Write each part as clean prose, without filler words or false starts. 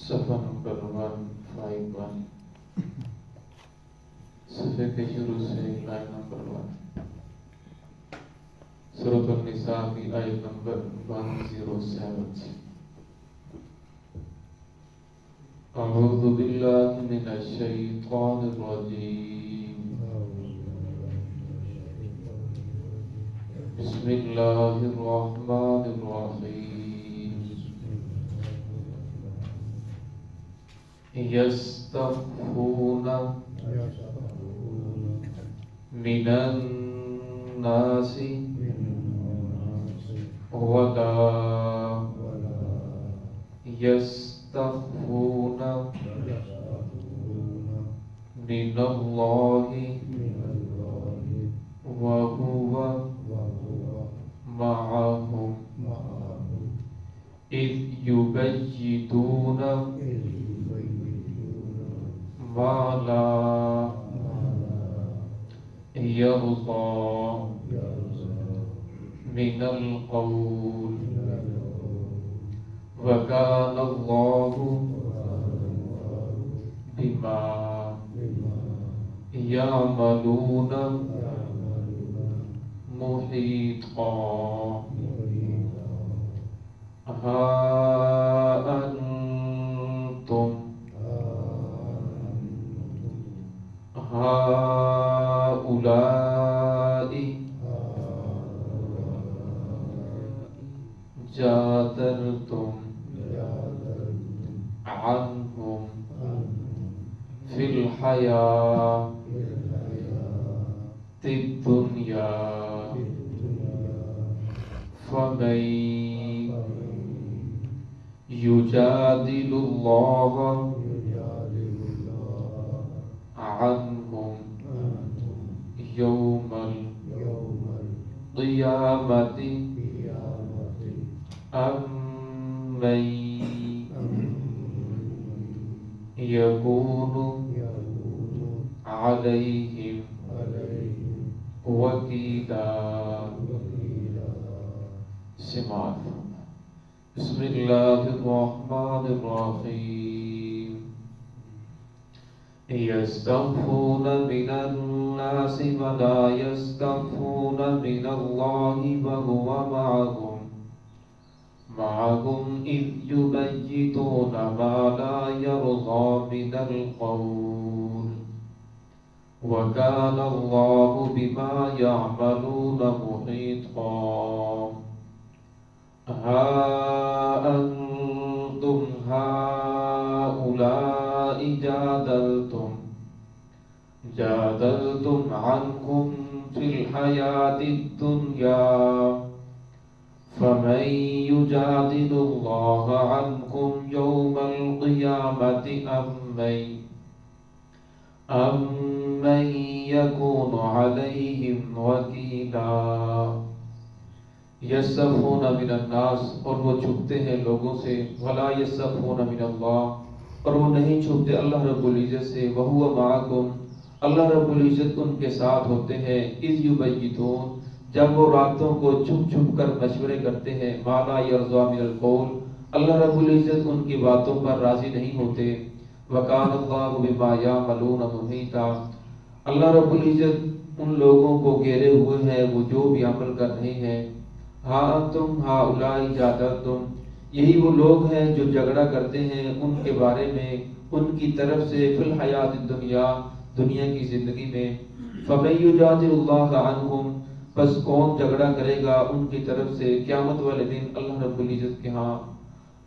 صفحہ نمبر 151، صفحے کے شروع سے لائن نمبر 1، سورۃ النساء کی آیت نمبر 107 سے۔ اعوذ باللہ من الشیطان الرجیم، بسم اللہ الرحمن الرحیم۔ یستخفون من الناس ولا یستخفون من اللہ وهو معهم اذ یبیتون ما لا يرضى من القول وكان الله بما يعملون محيطا۔ ها أنتم هؤلاء جادلتم عنهم في الحياة الدنيا فمن يجادل الله عنهم يوم القيامة أم من يكون عليهم وكيلا۔ سماعت۔ بسم اللہ الرحمن الرحیم۔ یستخفون من الناس ولا یستخفون من اللہ وهو معهم إذ يبيتون ما لا يرضى من القول وكان الله بما يعملون محيطا۔ ها أنتم هؤلاء جادلتم عنهم في الحياة الدنيا فمن يجادل الله عنكم يوم القيامة أم من يكون عليهم وكيلا۔ یستخفون من الناس، اور وہ چھپتے ہیں لوگوں سے، ولا یستخفون من اللہ، اور وہ نہیں چھپتے اللہ رب العزت سے، وہو معکم، اللہ رب العزت ان کے ساتھ ہوتے ہیں، اذ یبیتون، جب وہ راتوں کو چھپ چھپ کر مشورے کرتے ہیں، ما لا یرضى من القول، اللہ رب العزت ان کی باتوں پر راضی نہیں ہوتے، وکان اللہ بما یعملون محیطا، اللہ رب العزت ان لوگوں کو گھیرے ہوئے ہیں وہ جو بھی عمل کر رہے ہیں۔ ہاں انتم ہؤلاء جادلتم، یہی وہ لوگ ہیں جو جھگڑا کرتے ہیں ان کے بارے میں ان کی طرف سے فی الحیات الدنیا، دنیا کی زندگی میں، فمن یجادل اللہ عنہم، پس کون جھگڑا کرے گا ان کی طرف سے قیامت والے دن اللہ رب العزت کے ہاں،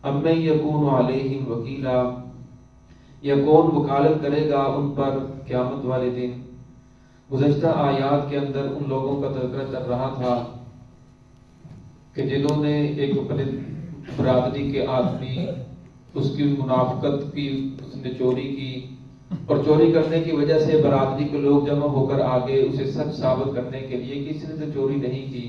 ام من یکون علیہم وکیلا، یا کون وکالت کرے گا ان پر قیامت والے دن۔ گزشتہ آیات کے اندر ان لوگوں کا تذکرہ چل رہا تھا کہ جنہوں نے ایک اپنے برادری کے آدمی اس کی منافقت کی، اس نے چوری کی، اور چوری کرنے کی وجہ سے برادری کے لوگ جمع ہو کر آگے اسے سچ ثابت کرنے کے لیے کہ اس نے تو چوری نہیں کی۔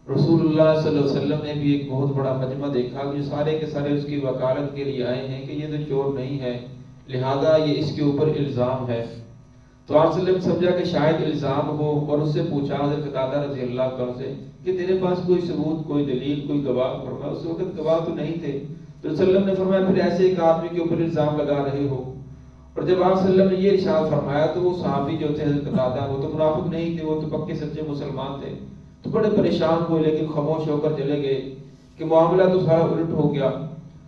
رسول اللہ صلی اللہ علیہ وسلم نے بھی ایک بہت بڑا مجمع دیکھا جو سارے کے سارے اس کی وکالت کے لیے آئے ہیں کہ یہ تو چور نہیں ہے، لہذا یہ اس کے اوپر الزام ہے۔ تو آپ صلی اللہ علیہ وسلم سمجھا کہ شاید الزام ہو، اور اس سے پوچھا حضرت قتادہ رضی اللہ عنہ سے کہ تیرے پاس کوئی ثبوت، کوئی دلیل، کوئی گواہ؟ فرمایا اس وقت گواہ تو نہیں تھے۔ تو صلی اللہ علیہ وسلم نے فرمایا پھر ایسے ایک آدمی کے اوپر الزام لگا رہے ہو. اور جب آپ صلی اللہ علیہ وسلم نے یہ ارشاد فرمایا تو وہ صحابی جو تھے حضرت قتادہ، وہ تو منافق نہیں تھے، وہ تو پکے سچے مسلمان تھے، تو بڑے پریشان ہوئے لیکن خاموش ہو کر چلے گئے کہ معاملہ تو سارا الٹ ہو گیا.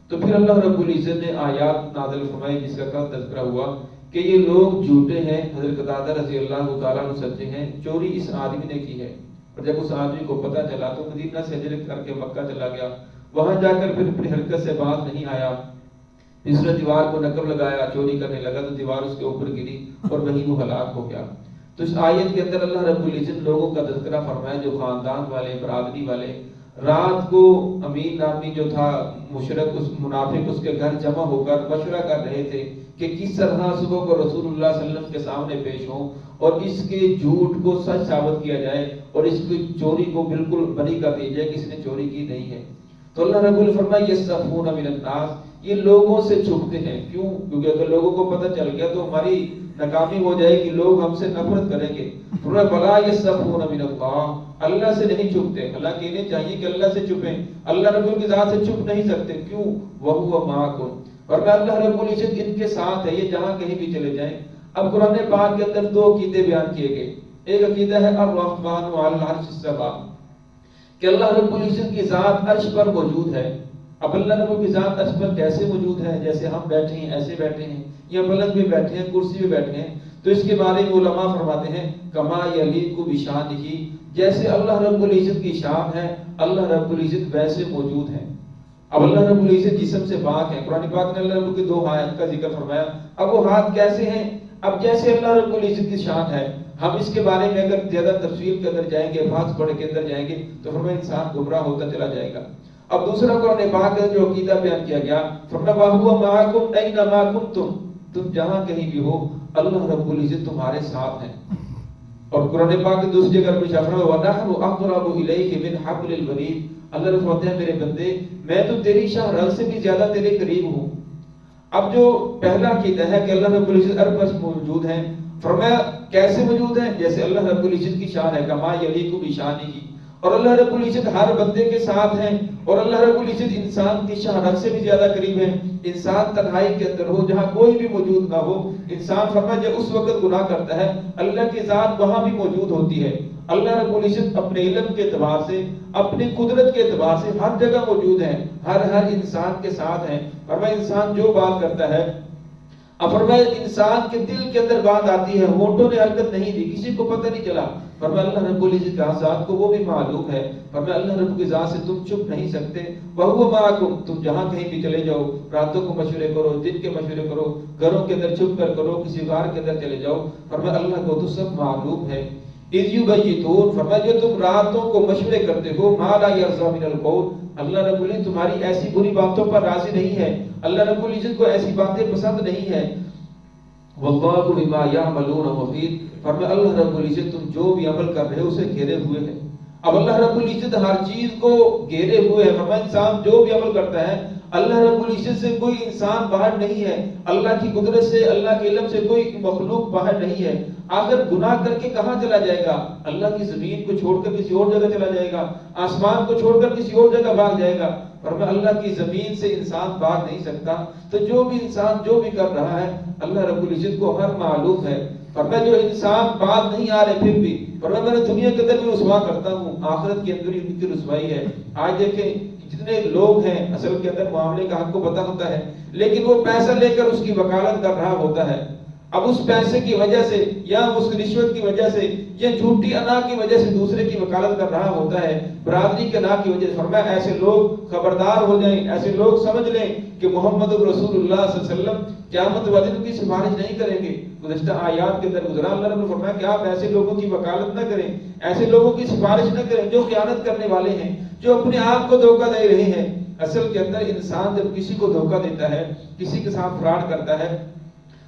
تو پھر اللہ رب العزت نے آیات نازل فرمائی جس کا کل تذکرہ ہوا کہ یہ لوگ جھوٹے ہیں، حضرت قتادہ رضی اللہ تعالیٰ عنہ سچے ہیں، چوری اس آدمی نے کی ہے. اور جب اس آدمی کو پتہ چلا تو مدینہ سے ہجرت کر کے مکہ چلا گیا. وہاں جا کر پھر اپنی حرکت سے باز نہیں آیا. اس نے دیوار کو نقب لگایا، چوری کرنے لگا تو دیوار اس کے اوپر گری اور وہیں وہ ہلاک ہو گیا. تو اس آیت کے اندر اللہ رب العزت لوگوں کا تذکرہ فرمایا جو خاندان والے، برادری والے، رات کو امین نامی جو تھا مشرک، اس منافق، اس کے گھر جمع ہو کر مشورہ کر رہے تھے کہ کس طرح صبح کو رسول اللہ صلی اللہ علیہ وسلم کے سامنے پیش ہوں اور اس کے جھوٹ کو سچ ثابت کیا جائے اور اس کی چوری کو بالکل بری کر دی جائے کہ اس نے چوری کی نہیں ہے. تو اللہ رب العزت فرمایا یستخفون من الناس، یہ لوگوں سے چھپتے ہیں. کیوں؟ کیونکہ اگر لوگوں کو پتہ چل گیا تو ہماری ناکامی ہو جائے گی، لوگ ہم سے نفرت کریں گے. فرمایا بلا یستخفون من اللہ، اللہ سے نہیں چھپتے. حالانکہ انہیں چاہیے کہ اللہ سے چھپیں، اللہ رب العزت کی ذات سے چھپ نہیں سکتے. کیوں؟ وَهُوَ مَعَكُمْ، اور اللہ رب العزت ان کے ساتھ ہے، یہ جہاں کہیں بھی چلے جائیں. اب قرآن پاک کے اندر دو عقیدے بیان کیے گئے. ایک عقیدہ ہے الرحمن علی العرش استویٰ، کہ اللہ رب العزت کی ذات عرش پر موجود ہے. اب اللہ رب کی ذات عرش پر کیسے موجود ہے؟ جیسے ہم بیٹھے ہیں ایسے بیٹھے ہیں، یا پلنگ پہ بیٹھے ہیں، کرسی پہ بیٹھے ہیں. تو اس کے بارے میں علماء فرماتے ہیں کما یلیق بشانہ، جیسے اللہ رب العزت کی شان ہے اللہ رب العزت ویسے موجود ہے. اب اللہ رب العزت جسم سے پاک ہے. قرآن پاک نے اللہ رب کے دو ہاتھ کا ذکر فرمایا. اب وہ ہاتھ کیسے ہیں؟ اب جیسے اللہ رب العزت کی شان ہے، ہم اس کے بارے میں اگر زیادہ تفصیل کے اندر جائیں گے، بحث پڑھ کے اندر جائیں گے تو فرمایا انسان گمراہ ہوتا چلا جائے گا. اب دوسرا قرآن پاک کا جو عقیدہ بیان کیا گیا، فرمایا وَهُوَ مَعَكُمْ أَيْنَمَا كُنْتُمْ، تم جہاں کہیں بھی ہو اللہ رب العزت تمہارے ساتھ ہیں. اور قرآن پاک کی دوسری جگہ پر فرمایا وَنَحْنُ أَقْرَبُ إِلَيْكَ مِنْ حَبْلِ الْوَرِيدِ، اللہ رب فرماتے ہیں میرے بندے میں تو تیری شاہ رگ سے بھی زیادہ تیرے قریب ہوں. اب جو پہلا عقیدہ ہے کہ اللہ رب العزت عرش پر موجود ہے، فرمایا کیسے موجود ہے؟ جیسے اللہ رب العزت کی شان ہے کما یلیق بشانہ، اور اللہ رب العزت ہر بندے کے ساتھ ہیں. اور اللہ رب العزت انسان کی شاہ رگ سے بھی زیادہ قریب ہے. انسان تنہائی کے اندر ہو، جہاں کوئی بھی موجود نہ ہو، انسان فرمایا جب اس وقت گناہ کرتا ہے اللہ کی ذات وہاں بھی موجود ہوتی ہے. اللہ رب العزت اپنے علم کے اعتبار سے، اپنی قدرت کے اعتبار سے ہر جگہ موجود ہے، ہر انسان کے ساتھ ہیں. فرمایا انسان جو بات کرتا ہے، اب فرمایا انسان کے دل کے اندر بات آتی ہے، ہونٹوں نے حرکت نہیں دی، کسی کو پتہ نہیں چلا. فرمایا اللہ رب العزت کا ذات کو وہ بھی معلوم ہے. فرمایا اللہ رب کی ذات سے تم چھپ نہیں سکتے. وَهُوَ مَعَكُمْ، تم جہاں کہیں بھی چلے جاؤ، راتوں کو مشورے کرو، دن کے مشورے کرو، گھروں کے اندر چھپ کر کرو، کسی غار کے اندر چلے جاؤ، فرمایا اللہ کو تو سب معلوم ہے. اِذْ يُبَيِّتُونَ، فرمایا جو تم راتوں کو مشورے کرتے ہو، مَا لَا يَرْضَىٰ مِنَ الْقَوْلِ، اللہ رب العزت تمہاری ایسی بری باتوں پر راضی نہیں ہے، اللہ رب العزت کو ایسی باتیں پسند نہیں ہے. وَاللَّهُ بِمَا يَعْمَلُونَ مُحِيطٌ، فرمایا اللہ رب العزت تم جو بھی عمل کر رہے ہو اسے گھیرے ہوئے ہیں. اب اللہ رب العزت ہر چیز کو گھیرے ہوئے ہے. فرمایا انسان جو بھی عمل کرتا ہے اللہ رب العزت سے کوئی انسان باہر نہیں ہے، اللہ کی قدرت سے، اللہ کے علم سے کوئی مخلوق باہر نہیں ہے. آخر گناہ کر کے کہاں چلا جائے گا؟ اللہ کی زمین کو چھوڑ کر کسی اور جگہ چلا جائے گا، آسمان کو چھوڑ کر کسی اور جگہ بھاگ جائے گا. فرمایا اللہ کی زمین سے انسان بھاگ نہیں سکتا. تو جو بھی انسان جو بھی کر رہا ہے اللہ رب العزت کو ہر معلوم ہے. فرمایا جو انسان بات نہیں آ رہے پھر بھی، فرمایا میں نے دنیا کے اندر بھی رسوا کرتا ہوں، آخرت کے اندر بھی ان کی رسوائی ہے. آج دیکھیں جتنے لوگ ہیں اصل کے اندر معاملے کا حق کو پتہ ہوتا ہے، لیکن وہ پیسہ لے کر اس کی وکالت کر رہا ہوتا ہے. اب اس پیسے کی وجہ سے یا اس رشوت کی وجہ سے یا جھوٹی انا کی وجہ سے دوسرے کی وکالت کر رہا ہوتا ہے، برادری کے انا کی وجہ سے. فرمایا ایسے لوگ خبردار ہو جائیں، ایسے لوگ سمجھ لیں کہ محمد رسول اللہ صلی اللہ علیہ وسلم قیامت والے دن کی سفارش نہیں کریں گے. گزشتہ آیات کے اندر گزرا اللہ نے فرمایا کہ آپ ایسے لوگوں کی وکالت نہ کریں، ایسے لوگوں کی سفارش نہ کریں جو خیانت کرنے والے ہیں، جو اپنے آپ کو دھوکہ دے رہے ہیں. اصل کے اندر انسان جب کسی کو دھوکہ دیتا ہے، کسی کے ساتھ فراڈ کرتا ہے،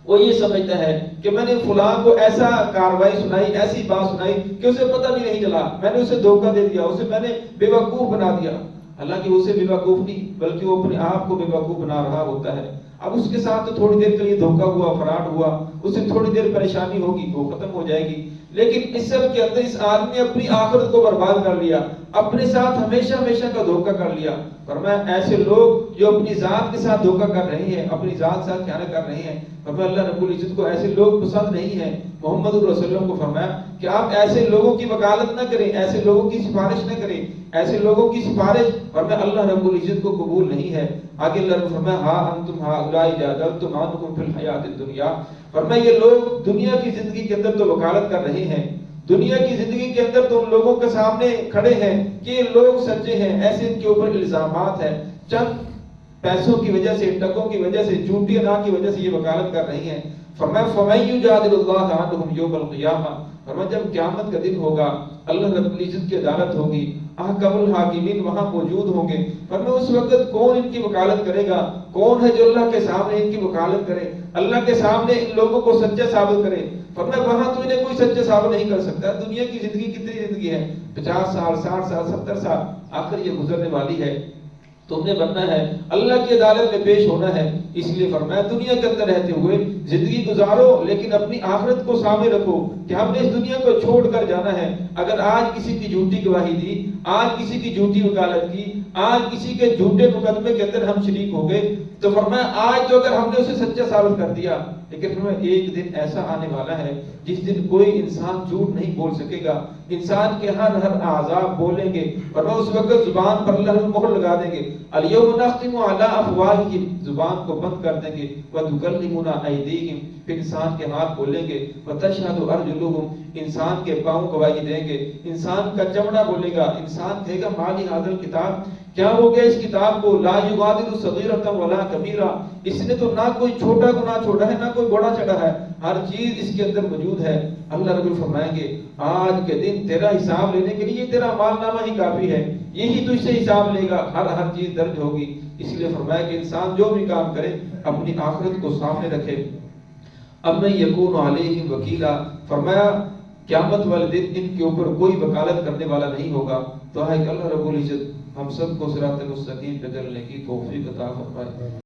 وہ یہ سمجھتا ہے کہ میں نے فلاں کو ایسا کاروائی سنائی، ایسی بات سنائی کہ اسے پتہ بھی نہیں چلا، میں نے اسے دھوکہ دے دیا، اسے میں نے بے وقوف بنا دیا. حالانکہ اسے بے وقوف نہیں بلکہ وہ اپنے آپ کو بے وقوف بنا رہا ہوتا ہے. اب اس کے ساتھ تو تھوڑی دیر کے لیے دھوکا ہوا، فراڈ ہوا، اسے تھوڑی دیر پریشانی ہوگی، وہ ختم ہو جائے گی، لیکن اس سب کے اندر اس آدمی نے اپنی آخرت کو برباد کر لیا، اپنے ساتھ ہمیشہ ہمیشہ کا دھوکا کر لیا۔ فرمایا ایسے لوگ جو اپنی ذات کے ساتھ دھوکا کر رہے ہیں، اپنی ذات کے ساتھ خیانت کر رہے ہیں، فرمایا اللہ رب العزت کو ایسے لوگ پسند نہیں ہیں۔ محمد رسول اللہ صلی اللہ علیہ وسلم کو فرمایا کہ آپ ایسے لوگوں کی وکالت نہ کریں، ایسے لوگوں کی سفارش نہ کریں، ایسے لوگوں کی سفارش فرمایا اللہ رب العزت کو قبول نہیں ہے۔ آگے اللہ نے فرمایا ہاں انتم ہؤلاء جادلتم عنہم فی الحیاۃ الدنیا، فرمایا یہ لوگ دنیا کی زندگی کے اندر تو وکالت کر رہے ہیں، دنیا کی زندگی کے اندر تو ان لوگوں کے سامنے کھڑے ہیں کہ یہ لوگ سچے ہیں، ایسے ان کے اوپر الزامات ہیں، چند پیسوں کی وجہ سے، ٹکوں کی وجہ سے، جھوٹی ادا کی وجہ سے یہ وکالت کر رہی ہیں۔ فرمایا فَمَن يُجَادِلُ اللَّهَ عَنْهُمْ يَوْمَ الْقِيَامَةِ، فرمایا جب قیامت کا دن ہوگا، اللہ رب العزت کی عدالت ہوگی، احکم الحاکمین وہاں موجود ہوں گے، فرمایا اس وقت کون ان کی وکالت کرے گا؟ کون ہے جو اللہ کے سامنے ان کی وکالت کرے، اللہ کے سامنے ان لوگوں کو سچا ثابت کرے؟ فرمایا وہاں تو انہیں کوئی سچا ثابت نہیں کر سکتا۔ دنیا کی زندگی کتنی زندگی ہے؟ 50 سال، 60 سال، 70 سال، آخر یہ گزرنے والی ہے، تم نے بننا ہے، اللہ کی عدالت میں پیش ہونا ہے۔ اس لیے فرمایا دنیا کے اندر رہتے ہوئے زندگی گزارو، لیکن اپنی آخرت کو سامنے رکھو کہ ہم نے اس دنیا کو چھوڑ کر جانا ہے۔ اگر آج کسی کی جھوٹی گواہی دی، آج کسی کی جھوٹی وکالت کی، آج کسی کے جھوٹے مقدمے کے اندر ہم شریک ہو گئے، تو فرمایا آج تو اگر ہم نے اسے سچا ثابت کر دیا، لیکن فرمایا ایک دن ایسا آنے والا ہے جس دن کوئی انسان جھوٹ نہیں بول سکے گا، انسان کے ہر اعضاء بولیں گے، فرمایا اس وقت زبان پر اللہ مہر لگا دیں گے، الیوم نختم علی افواہہم، زبان کو بند کر دیں گے، وتکلمنا ایدیہم، پھر انسان کے ہاتھ بولیں گے، وتشہد ارجلہم، انسان کے پاؤں گواہی دیں گے، انسان کا چمڑا بولے گا، انسان کہے گا مالی ھذا الکتاب، کیا ہو گیا اس کتاب کو، لا یغادر صغیرۃ ولا کبیرہ، اس نے تو نہ کوئی چھوٹا گناہ چھوڑا ہے، نہ کوئی بڑا چڑھا ہے، ہر چیز اس کے اندر موجود ہے۔ اللہ رب فرمائیں گے آج کے دن تیرا حساب لینے کے لیے تیرا مال نامہ ہی کافی ہے، یہی تجھ سے حساب لے گا، ہر چیز درج ہوگی۔ اس لیے فرمایا کہ انسان جو بھی کام کرے اپنی آخرت کو سامنے رکھے۔ اب میں یکون علیہم وکیلا، فرمایا قیامت والے دن ان کے اوپر کوئی وکالت کرنے والا نہیں ہوگا۔ تو ہے کہ اللہ رب العزت ہم سب کو صراط مستقیم پہ چلنے کی توفیق عطا فرمائے۔